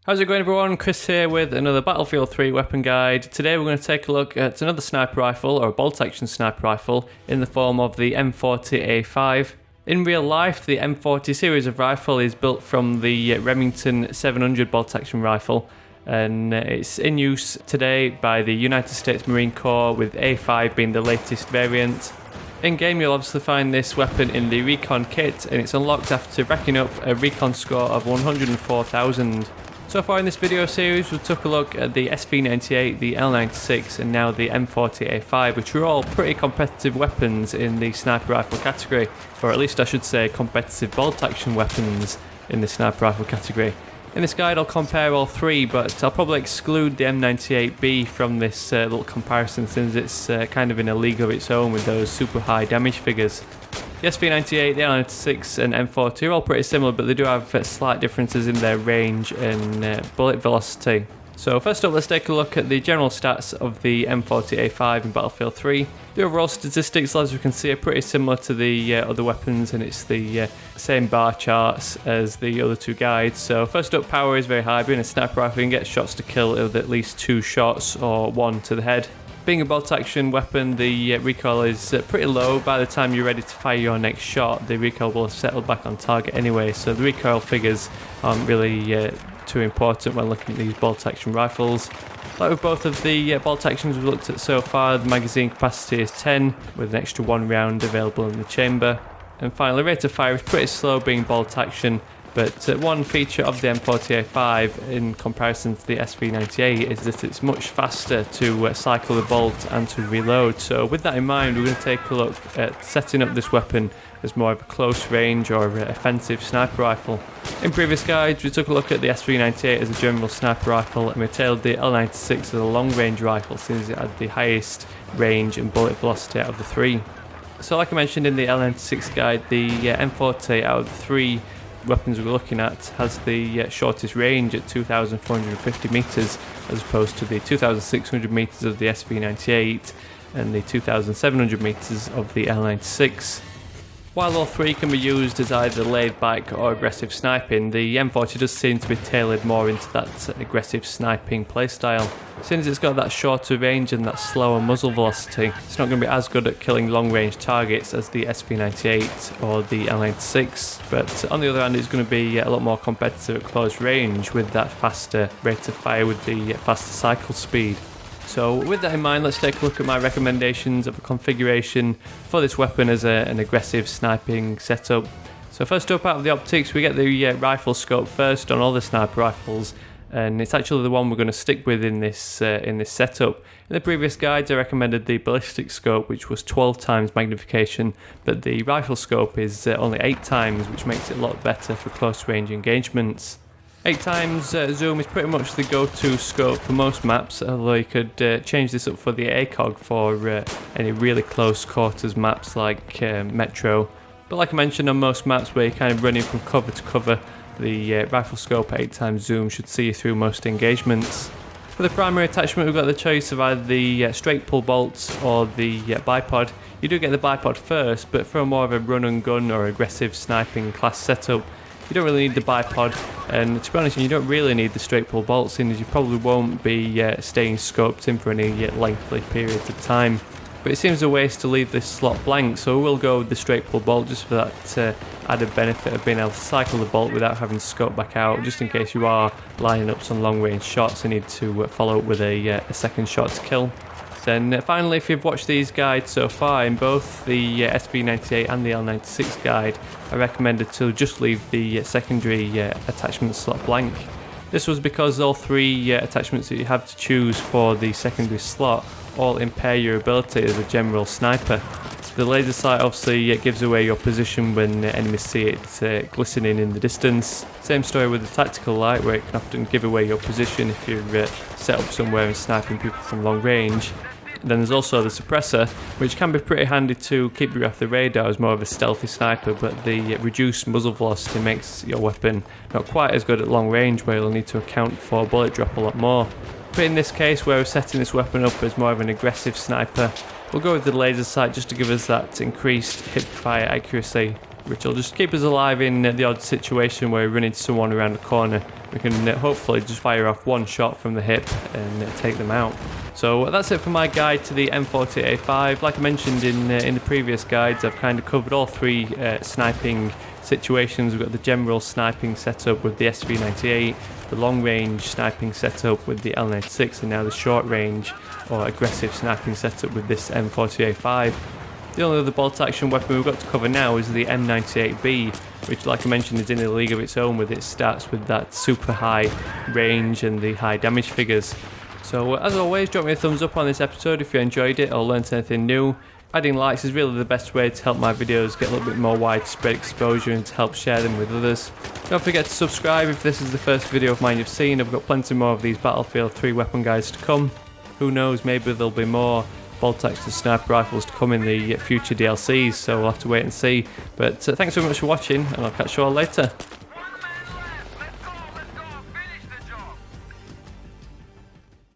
How's it going, everyone? Chris here with another Battlefield 3 weapon guide. Today we're going to take a look at another sniper rifle, or a bolt action sniper rifle, in the form of the M40A5. In real life, the M40 series of rifle is built from the Remington 700 bolt action rifle, and it's in use today by the United States Marine Corps, with A5 being the latest variant. In game, you'll obviously find this weapon in the recon kit, and it's unlocked after racking up a recon score of 104,000. So far in this video series, we took a look at the SV98, the L96 and now the M40A5, which are all pretty competitive weapons in the sniper rifle category, or at least I should say competitive bolt action weapons in the sniper rifle category. In this guide I'll compare all three, but I'll probably exclude the M98B from this little comparison, since it's kind of in a league of its own with those super high damage figures. The SV98, the L96 and M40 are all pretty similar, but they do have slight differences in their range and bullet velocity. So first up, let's take a look at the general stats of the M40A5 in Battlefield 3. The overall statistics, as we can see, are pretty similar to the other weapons, and it's the same bar charts as the other two guides. So first up, power is very high. Being a sniper rifle, you can get shots to kill with at least 2 shots or 1 to the head. Being a bolt action weapon, the recoil is pretty low. By the time you're ready to fire your next shot, the recoil will have settled back on target anyway, so the recoil figures aren't really too important when looking at these bolt action rifles. Like with both of the bolt actions we've looked at so far, the magazine capacity is 10 with an extra 1 round available in the chamber. And finally, rate of fire is pretty slow being bolt action, but one feature of the M40A5 in comparison to the SV98 is that it's much faster to cycle the bolt and to reload. So with that in mind, we're going to take a look at setting up this weapon as more of a close range or offensive sniper rifle. In previous guides, we took a look at the SV98 as a general sniper rifle, and we tailored the L96 as a long range rifle since it had the highest range and bullet velocity out of the three. So like I mentioned in the L96 guide, the M40 out of the three weapons we're looking at has the shortest range at 2,450 metres, as opposed to the 2,600 metres of the SV98 and the 2,700 metres of the L96. While all three can be used as either laid back or aggressive sniping, the M40 does seem to be tailored more into that aggressive sniping playstyle. Since it's got that shorter range and that slower muzzle velocity, it's not going to be as good at killing long range targets as the SV98 or the L96, but on the other hand it's going to be a lot more competitive at close range with that faster rate of fire with the faster cycle speed. So with that in mind, let's take a look at my recommendations of a configuration for this weapon as an aggressive sniping setup. So first up, out of the optics, we get the rifle scope first on all the sniper rifles, and it's actually the one we're going to stick with in this setup. In the previous guides I recommended the ballistic scope, which was 12 times magnification, but the rifle scope is only 8 times, which makes it a lot better for close range engagements. 8 times zoom is pretty much the go-to scope for most maps, although you could change this up for the ACOG for any really close quarters maps like Metro. But like I mentioned, on most maps where you're kind of running from cover to cover, the rifle scope at 8 times zoom should see you through most engagements. For the primary attachment, we've got the choice of either the straight pull bolts or the bipod. You do get the bipod first, but for more of a run and gun or aggressive sniping class setup, you don't really need the bipod, and to be honest, you don't really need the straight pull bolts, in as you probably won't be staying scoped in for any lengthy periods of time. But it seems a waste to leave this slot blank, so we'll go with the straight pull bolt just for that added benefit of being able to cycle the bolt without having to scope back out, just in case you are lining up some long range shots and need to follow up with a second shot to kill. Then finally, if you've watched these guides so far, in both the SV98 and the L96 guide, I recommended to just leave the secondary attachment slot blank. This was because all three attachments that you have to choose for the secondary slot all impair your ability as a general sniper. The laser sight obviously gives away your position when enemies see it glistening in the distance. Same story with the tactical light, where it can often give away your position if you're set up somewhere and sniping people from long range. Then there's also the suppressor, which can be pretty handy to keep you off the radar as more of a stealthy sniper, but the reduced muzzle velocity makes your weapon not quite as good at long range, where you'll need to account for bullet drop a lot more. But in this case, where we're setting this weapon up as more of an aggressive sniper, we'll go with the laser sight just to give us that increased hip fire accuracy. which will just keep us alive in the odd situation where we run into someone around the corner. We can hopefully just fire off one shot from the hip and take them out. So that's it for my guide to the M40A5. Like I mentioned in the previous guides, I've kind of covered all three sniping situations. We've got the general sniping setup with the SV98, the long range sniping setup with the L96, and now the short range or aggressive sniping setup with this M40A5. The only other bolt action weapon we've got to cover now is the M98B, which, like I mentioned, is in a league of its own with its stats with that super high range and the high damage figures. So as always, drop me a thumbs up on this episode if you enjoyed it or learnt anything new. Adding likes is really the best way to help my videos get a little bit more widespread exposure and to help share them with others. Don't forget to subscribe if this is the first video of mine you've seen. I've got plenty more of these Battlefield 3 weapon guides to come. Who knows, maybe there'll be more bolt action sniper rifles to come in the future DLCs, so we'll have to wait and see. But thanks very much for watching, and I'll catch you all later.